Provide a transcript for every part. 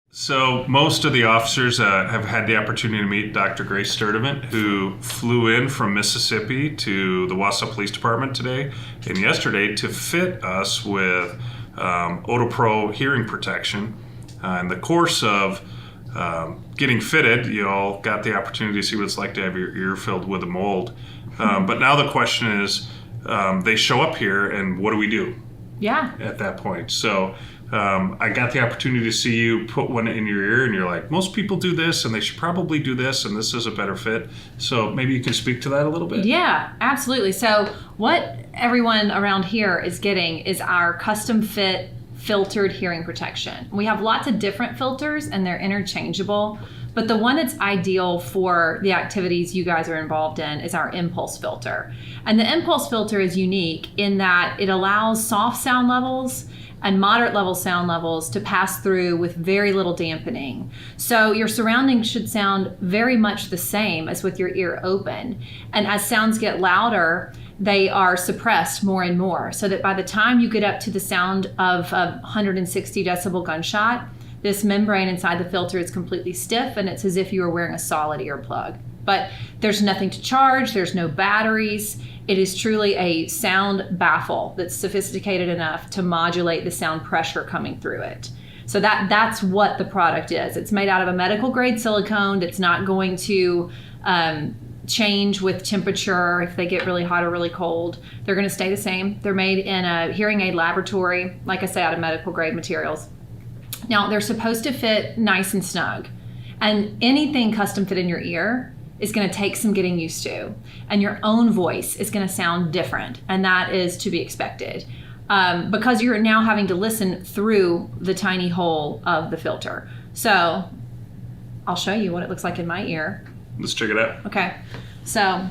So most of the officers have had the opportunity to meet Dr. Grace Sturdivant, who flew in from Mississippi to the Wausau Police Department today and yesterday to fit us with Otopro hearing protection. In the course of getting fitted, you all got the opportunity to see what it's like to have your ear filled with a mold. But now the question is, they show up here and what do we do? Yeah. At that point. So I got the opportunity to see you put one in your ear and you're like, most people do this and they should probably do this and this is a better fit. So maybe you can speak to that a little bit. Yeah, absolutely. So what everyone around here is getting is our custom fit filtered hearing protection. We have lots of different filters and they're interchangeable, but the one that's ideal for the activities you guys are involved in is our impulse filter. And the impulse filter is unique in that it allows soft sound levels and moderate level sound levels to pass through with very little dampening. So your surroundings should sound very much the same as with your ear open. And as sounds get louder, they are suppressed more and more, so that by the time you get up to the sound of a 160 decibel gunshot, this membrane inside the filter is completely stiff and it's as if you were wearing a solid earplug. But there's nothing to charge, there's no batteries. It is truly a sound baffle that's sophisticated enough to modulate the sound pressure coming through it. So that's what the product is. It's made out of a medical grade silicone that's not going to change with temperature if they get really hot or really cold. They're going to stay the same. They're made in a hearing aid laboratory, like I say, out of medical grade materials. Now, they're supposed to fit nice and snug. And anything custom fit in your ear is going to take some getting used to. And your own voice is going to sound different. And that is to be expected. Because you're now having to listen through the tiny hole of the filter. So I'll show you what it looks like in my ear. Let's check it out. Okay. So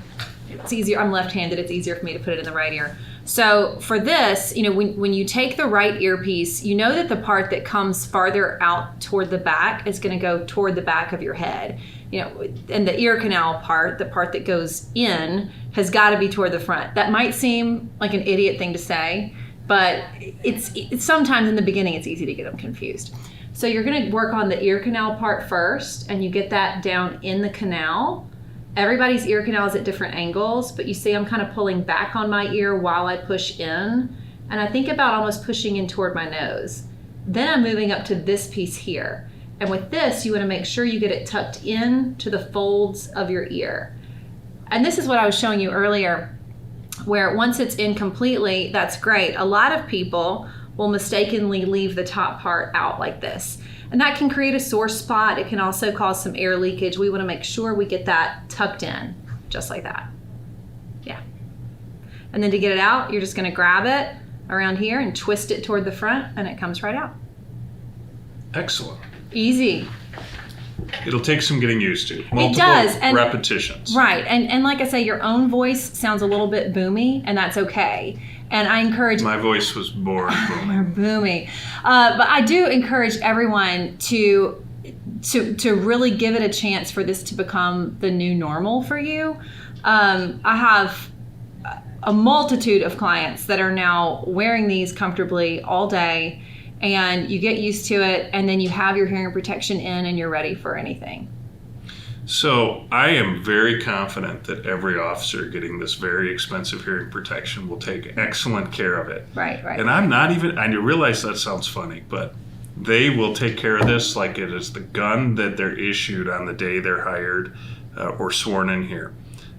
it's easier. I'm left-handed. It's easier for me to put it in the right ear. So for this, when you take the right earpiece, you know that the part that comes farther out toward the back is going to go toward the back of your head. And the ear canal part, the part that goes in, has got to be toward the front. That might seem like an idiot thing to say, but it's sometimes in the beginning it's easy to get them confused. So you're going to work on the ear canal part first, and you get that down in the canal. Everybody's ear canal is at different angles, but you see I'm kind of pulling back on my ear while I push in, and I think about almost pushing in toward my nose. Then I'm moving up to this piece here. And with this, you want to make sure you get it tucked in to the folds of your ear. And this is what I was showing you earlier, where once it's in completely, that's great. A lot of people will mistakenly leave the top part out like this. And that can create a sore spot. It can also cause some air leakage. We want to make sure we get that tucked in, just like that. Yeah. And then to get it out, you're just going to grab it around here and twist it toward the front, and it comes right out. Excellent. Easy. It'll take some getting used to. Multiple it does. And, repetitions. Right. And like I say, your own voice sounds a little bit boomy, and that's okay. And I encourage... My voice was born boomy. Boomy. But I do encourage everyone to really give it a chance for this to become the new normal for you. I have a multitude of clients that are now wearing these comfortably all day, and you get used to it, and then you have your hearing protection in and you're ready for anything. So I am very confident that every officer getting this very expensive hearing protection will take excellent care of it. Right. And I realize that sounds funny, but they will take care of this like it is the gun that they're issued on the day they're hired or sworn in here.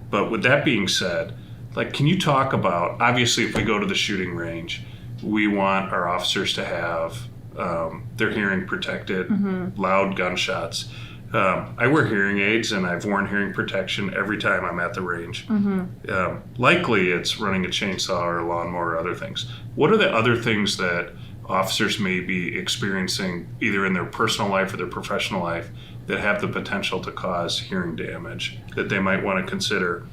But with that being said, can you talk about, obviously if we go to the shooting range, we want our officers to have their hearing protected, loud gunshots. I wear hearing aids and I've worn hearing protection every time I'm at the range. Likely it's running a chainsaw or a lawnmower or other things. What are the other things that officers may be experiencing either in their personal life or their professional life that have the potential to cause hearing damage that they might want to consider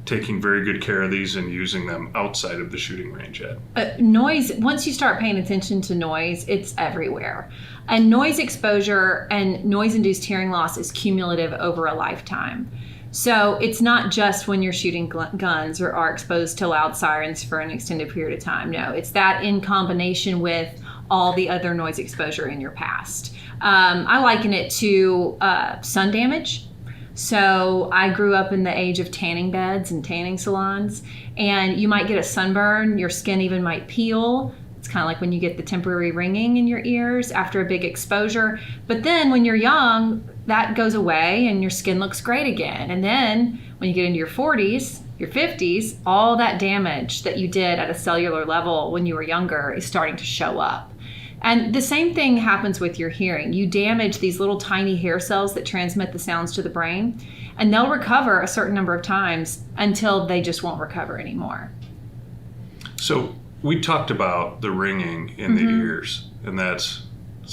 taking very good care of these and using them outside of the shooting range yet? Noise, once you start paying attention to noise, it's everywhere. And noise exposure and noise-induced hearing loss is cumulative over a lifetime. So it's not just when you're shooting guns or are exposed to loud sirens for an extended period of time. No, it's that in combination with all the other noise exposure in your past. I liken it to sun damage. So I grew up in the age of tanning beds and tanning salons, and you might get a sunburn, your skin even might peel. It's kind of like when you get the temporary ringing in your ears after a big exposure. But then when you're young, that goes away and your skin looks great again. And then when you get into your 40s, your 50s, all that damage that you did at a cellular level when you were younger is starting to show up. And the same thing happens with your hearing. You damage these little tiny hair cells that transmit the sounds to the brain, and they'll recover a certain number of times until they just won't recover anymore. So we talked about the ringing in the ears, and is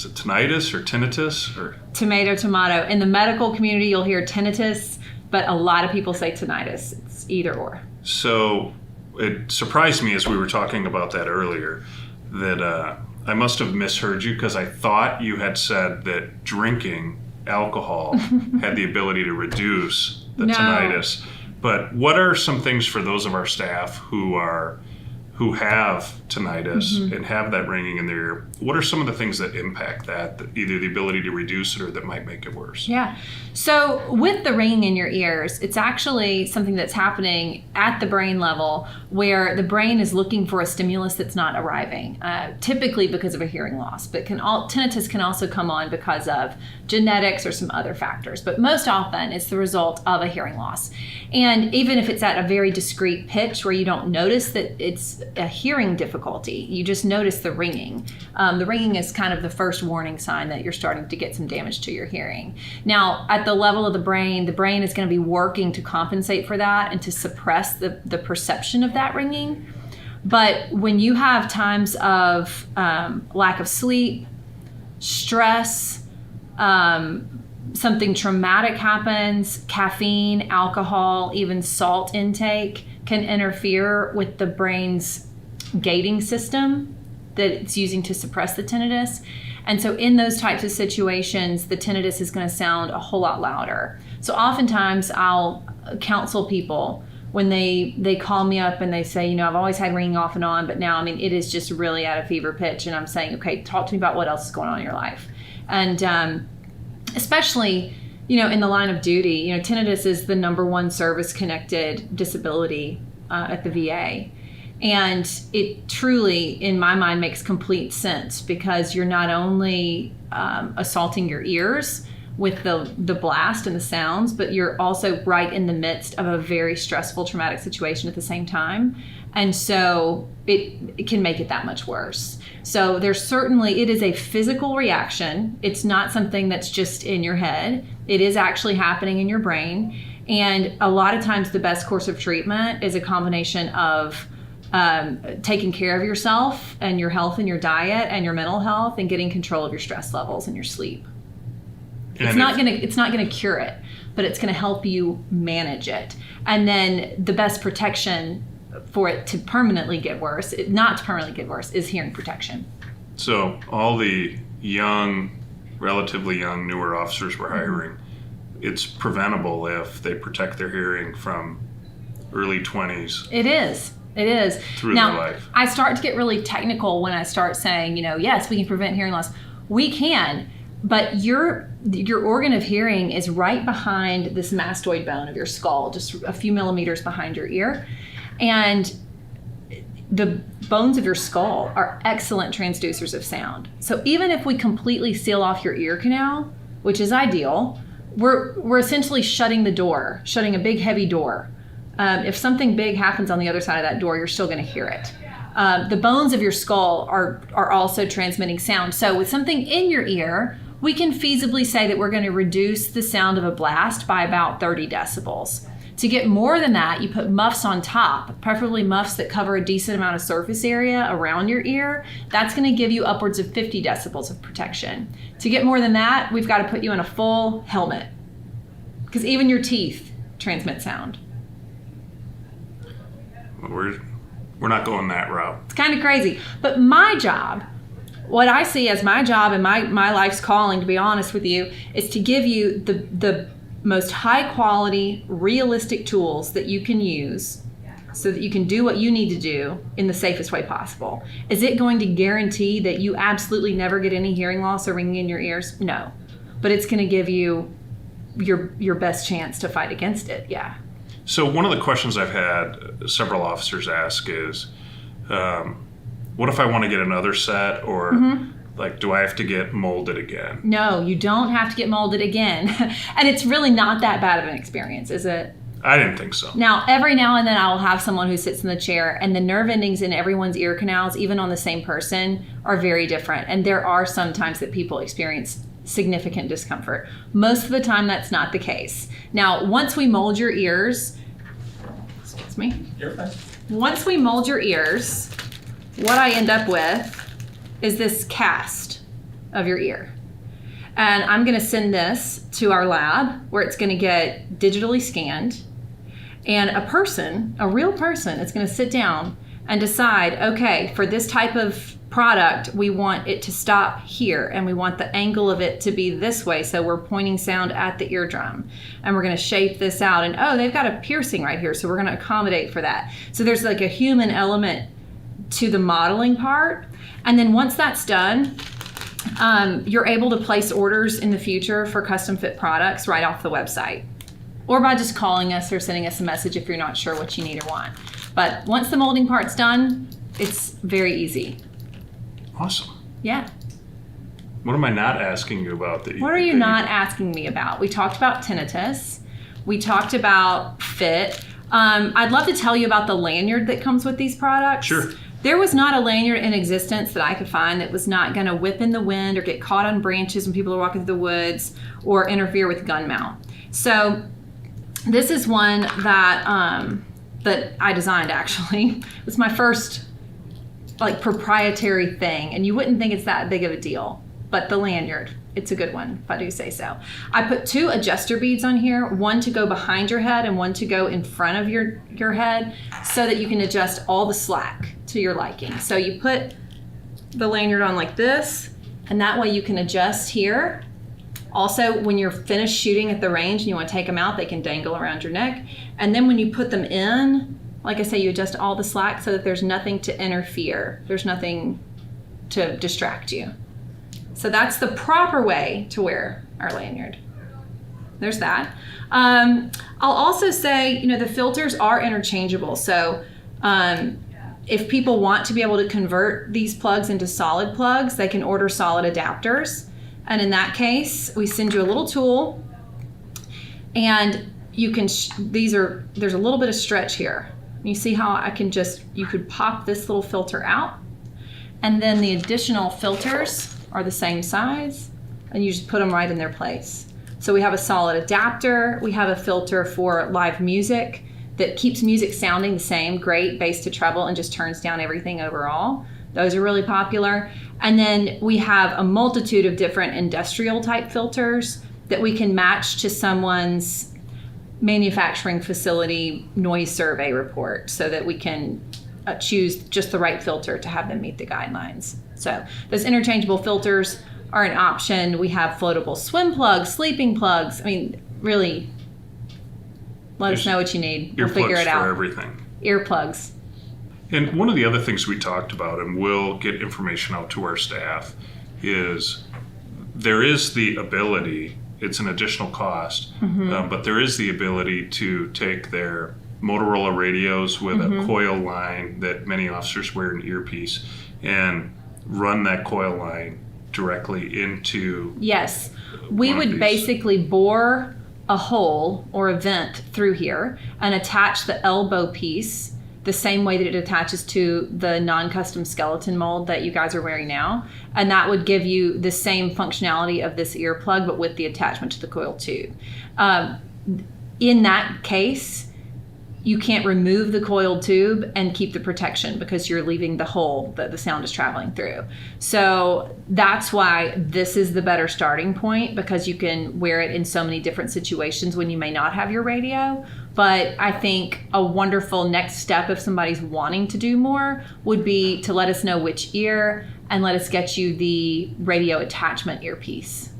it tinnitus or tinnitus? Or Tomato, tomato. In the medical community, you'll hear tinnitus, but a lot of people say tinnitus. It's either or. So it surprised me as we were talking about that earlier that I must have misheard you, because I thought you had said that drinking alcohol had the ability to reduce the tinnitus. But what are some things for those of our staff who have tinnitus and have that ringing in their ear? What are some of the things that impact that, either the ability to reduce it or that might make it worse? Yeah. So with the ringing in your ears, it's actually something that's happening at the brain level where the brain is looking for a stimulus that's not arriving, typically because of a hearing loss. But tinnitus can also come on because of genetics or some other factors. But most often it's the result of a hearing loss. And even if it's at a very discrete pitch where you don't notice that it's a hearing difficulty, you just notice the ringing. The ringing is kind of the first warning sign that you're starting to get some damage to your hearing. Now, at the level of the brain is going to be working to compensate for that and to suppress the perception of that ringing. But when you have times of lack of sleep, stress, something traumatic happens, caffeine, alcohol, even salt intake can interfere with the brain's gating system that it's using to suppress the tinnitus. And so in those types of situations, the tinnitus is going to sound a whole lot louder. So oftentimes I'll counsel people when they call me up and they say, I've always had ringing off and on, but now, it is just really at a fever pitch. And I'm saying, okay, talk to me about what else is going on in your life. And especially, in the line of duty, tinnitus is the number one service-connected disability at the VA. And it truly, in my mind, makes complete sense because you're not only assaulting your ears with the blast and the sounds, but you're also right in the midst of a very stressful, traumatic situation at the same time. And so it can make it that much worse. So it is a physical reaction. It's not something that's just in your head. It is actually happening in your brain. And a lot of times the best course of treatment is a combination of taking care of yourself and your health and your diet and your mental health and getting control of your stress levels and your sleep. It's not gonna cure it, but it's gonna help you manage it. And then the best protection for it to permanently get worse, not to permanently get worse, is hearing protection. So all the relatively young, newer officers we're hiring, it's preventable if they protect their hearing from early 20s. It is. Through now, their life. I start to get really technical when I start saying, yes, we can prevent hearing loss. We can, but your organ of hearing is right behind this mastoid bone of your skull, just a few millimeters behind your ear. And the bones of your skull are excellent transducers of sound. So even if we completely seal off your ear canal, which is ideal, we're essentially shutting a big heavy door. If something big happens on the other side of that door, you're still going to hear it. The bones of your skull are also transmitting sound. So with something in your ear, we can feasibly say that we're going to reduce the sound of a blast by about 30 decibels. To get more than that, you put muffs on top, preferably muffs that cover a decent amount of surface area around your ear. That's going to give you upwards of 50 decibels of protection. To get more than that, we've got to put you in a full helmet because even your teeth transmit sound. We're not going that route. It's kind of crazy. But my job, what I see as my job and my life's calling, to be honest with you, is to give you the most high quality, realistic tools that you can use so that you can do what you need to do in the safest way possible. Is it going to guarantee that you absolutely never get any hearing loss or ringing in your ears? No. But it's going to give you your best chance to fight against it, yeah. So one of the questions I've had several officers ask is, what if I want to get another set, or like, do I have to get molded again? No, you don't have to get molded again. And it's really not that bad of an experience, is it? I didn't think so. Now, every now and then I will have someone who sits in the chair, and the nerve endings in everyone's ear canals, even on the same person, are very different. And there are some times that people experience significant discomfort. Most of the time, that's not the case. Now, once we mold your ears, excuse me. You're fine. Once we mold your ears, what I end up with is this cast of your ear. And I'm going to send this to our lab where it's going to get digitally scanned. And a real person, is going to sit down and decide, okay, for this type of product, we want it to stop here, and we want the angle of it to be this way, so we're pointing sound at the eardrum. And we're going to shape this out, and oh, they've got a piercing right here, so we're going to accommodate for that. So there's like a human element to the modeling part. And then once that's done, you're able to place orders in the future for custom fit products right off the website, or by just calling us or sending us a message if you're not sure what you need or want. But once the molding part's done, it's very easy. Awesome. Yeah. What am I not asking you about? What are you not asking me about? We talked about tinnitus. We talked about fit. I'd love to tell you about the lanyard that comes with these products. Sure. There was not a lanyard in existence that I could find that was not going to whip in the wind or get caught on branches when people are walking through the woods or interfere with gun mount. So this is one that that I designed, actually. It was my first like proprietary thing, and you wouldn't think it's that big of a deal, but the lanyard, it's a good one, if I do say so. I put 2 adjuster beads on here, one to go behind your head and one to go in front of your head, so that you can adjust all the slack to your liking. So you put the lanyard on like this, and that way you can adjust here. Also, when you're finished shooting at the range and you want to take them out, they can dangle around your neck. And then when you put them in, like I say, you adjust all the slack so that there's nothing to interfere. There's nothing to distract you. So that's the proper way to wear our lanyard. There's that. I'll also say, the filters are interchangeable. So if people want to be able to convert these plugs into solid plugs, they can order solid adapters. And in that case, we send you a little tool, and you can, there's a little bit of stretch here. You see how you could pop this little filter out, and then the additional filters are the same size, and you just put them right in their place. So we have a solid adapter, we have a filter for live music that keeps music sounding the same, great bass to treble, and just turns down everything overall. Those are really popular. And then we have a multitude of different industrial type filters that we can match to someone's manufacturing facility noise survey report, so that we can choose just the right filter to have them meet the guidelines. So those interchangeable filters are an option. We have floatable swim plugs, sleeping plugs. I mean, really, let us know what you need. We'll figure it out. For everything. Earplugs. And one of the other things we talked about, and we'll get information out to our staff, is there is the ability, it's an additional cost, but there is the ability to take their Motorola radios with a coil line that many officers wear an earpiece, and run that coil line directly into. Yes, we would basically bore a hole or a vent through here and attach the elbow piece the same way that it attaches to the non-custom skeleton mold that you guys are wearing now. And that would give you the same functionality of this earplug, but with the attachment to the coil tube. In that case, you can't remove the coiled tube and keep the protection because you're leaving the hole that the sound is traveling through. So that's why this is the better starting point, because you can wear it in so many different situations when you may not have your radio. But I think a wonderful next step, if somebody's wanting to do more, would be to let us know which ear and let us get you the radio attachment earpiece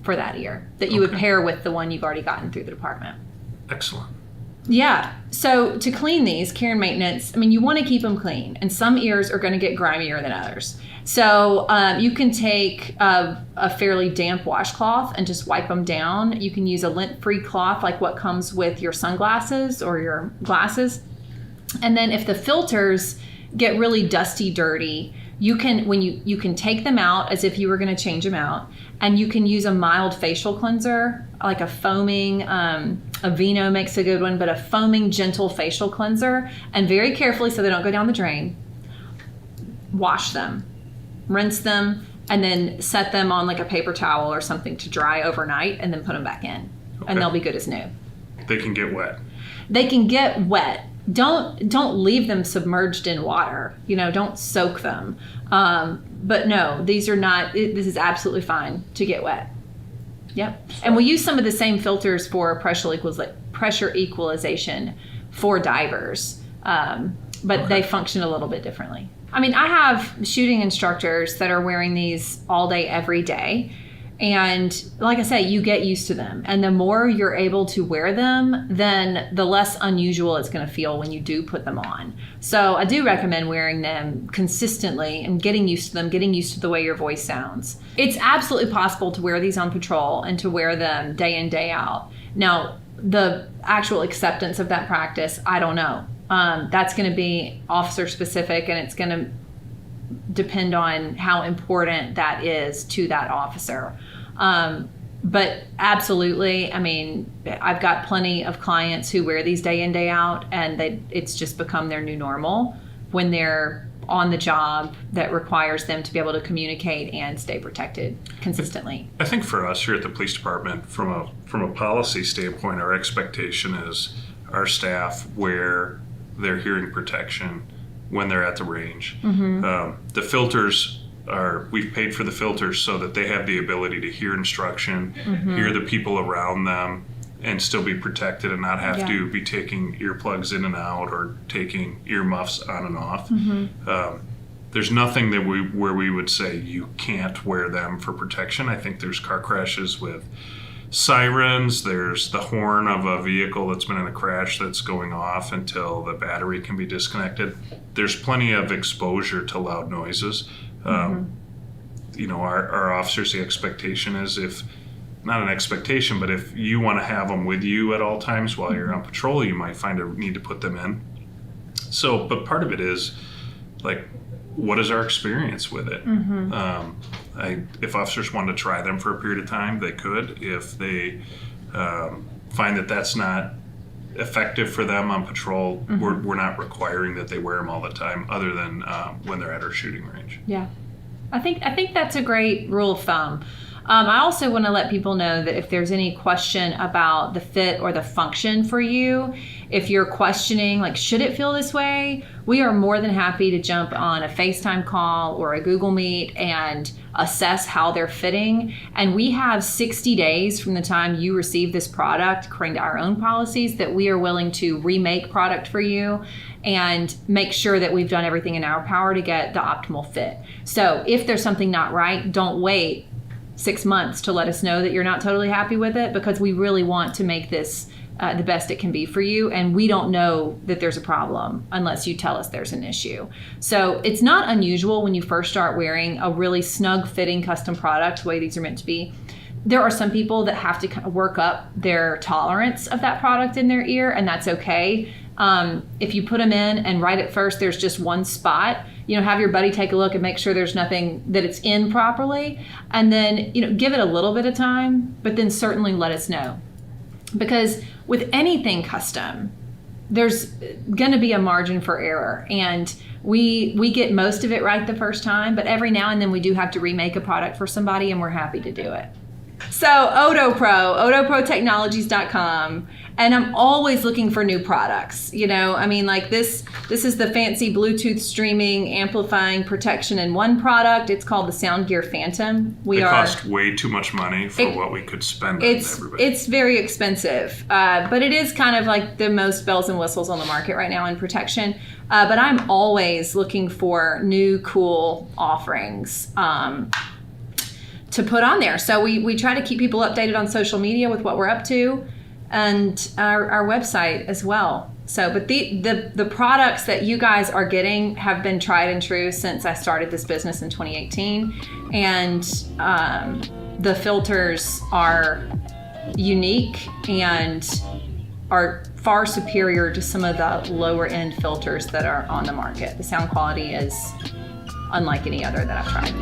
for that ear that you would pair with the one you've already gotten through the department. Excellent. Yeah. So to clean these, care and maintenance, I mean, you want to keep them clean, and some ears are going to get grimier than others. So you can take a fairly damp washcloth and just wipe them down. You can use a lint-free cloth like what comes with your sunglasses or your glasses. And then if the filters get really dusty, dirty, you can take them out as if you were going to change them out, and you can use a mild facial cleanser, like a foaming, Aveeno makes a good one, but a foaming gentle facial cleanser, and very carefully so they don't go down the drain, wash them, rinse them, and then set them on like a paper towel or something to dry overnight, and then put them back in, and they'll be good as new. They can get wet. They can get wet. Don't leave them submerged in water. Don't soak them. But no, these are not. This is absolutely fine to get wet. Yep. And we use some of the same filters for pressure equalization for divers, but they function a little bit differently. I mean, I have shooting instructors that are wearing these all day, every day. And like I say, you get used to them. And the more you're able to wear them, then the less unusual it's going to feel when you do put them on. So I do recommend wearing them consistently and getting used to them, getting used to the way your voice sounds. It's absolutely possible to wear these on patrol and to wear them day in, day out. Now, the actual acceptance of that practice, I don't know. That's going to be officer specific, and it's going to depend on how important that is to that officer. But absolutely, I mean, I've got plenty of clients who wear these day in, day out, and it's just become their new normal when they're on the job that requires them to be able to communicate and stay protected consistently. I think for us here at the police department, from a policy standpoint, our expectation is our staff wear their hearing protection when they're at the range. Mm-hmm. The filters we've paid for the filters so that they have the ability to hear instruction, mm-hmm. hear the people around them, and still be protected and not have to be taking earplugs in and out or taking earmuffs on and off. Mm-hmm. There's nothing where we would say you can't wear them for protection. I think there's car crashes with sirens, there's the horn of a vehicle that's been in a crash that's going off until the battery can be disconnected. There's plenty of exposure to loud noises. Our officers, the expectation is not an expectation, but if you want to have them with you at all times while you're on patrol, you might find a need to put them in. So, but part of it is like, what is our experience with it? Mm-hmm. If officers want to try them for a period of time, they could. If they find that that's not effective for them on patrol, mm-hmm. we're not requiring that they wear them all the time, other than when they're at our shooting range. Yeah, I think that's a great rule of thumb. I also want to let people know that if there's any question about the fit or the function for you, if you're questioning, like, should it feel this way? We are more than happy to jump on a FaceTime call or a Google Meet and assess how they're fitting. And we have 60 days from the time you receive this product, according to our own policies, that we are willing to remake product for you and make sure that we've done everything in our power to get the optimal fit. So if there's something not right, don't wait 6 months to let us know that you're not totally happy with it, because we really want to make this the best it can be for you, and we don't know that there's a problem unless you tell us there's an issue. So it's not unusual when you first start wearing a really snug fitting custom product the way these are meant to be. There are some people that have to kind of work up their tolerance of that product in their ear, and that's okay. If you put them in and right at first there's just one spot, have your buddy take a look and make sure there's nothing, that it's in properly, and then give it a little bit of time, but then certainly let us know. Because with anything custom, there's going to be a margin for error, and we get most of it right the first time, but every now and then we do have to remake a product for somebody, and we're happy to do it. So odoprotechnologies.com, and I'm always looking for new products. Like this is the fancy Bluetooth streaming, amplifying, protection in one product. It's called the Sound Gear Phantom. It cost way too much money for what we could spend on everybody. It's very expensive, but it is kind of like the most bells and whistles on the market right now in protection. But I'm always looking for new, cool offerings to put on there. So we try to keep people updated on social media with what we're up to. and our website as well. So, but the products that you guys are getting have been tried and true since I started this business in 2018, and the filters are unique and are far superior to some of the lower end filters that are on the market. The sound quality is unlike any other that I've tried.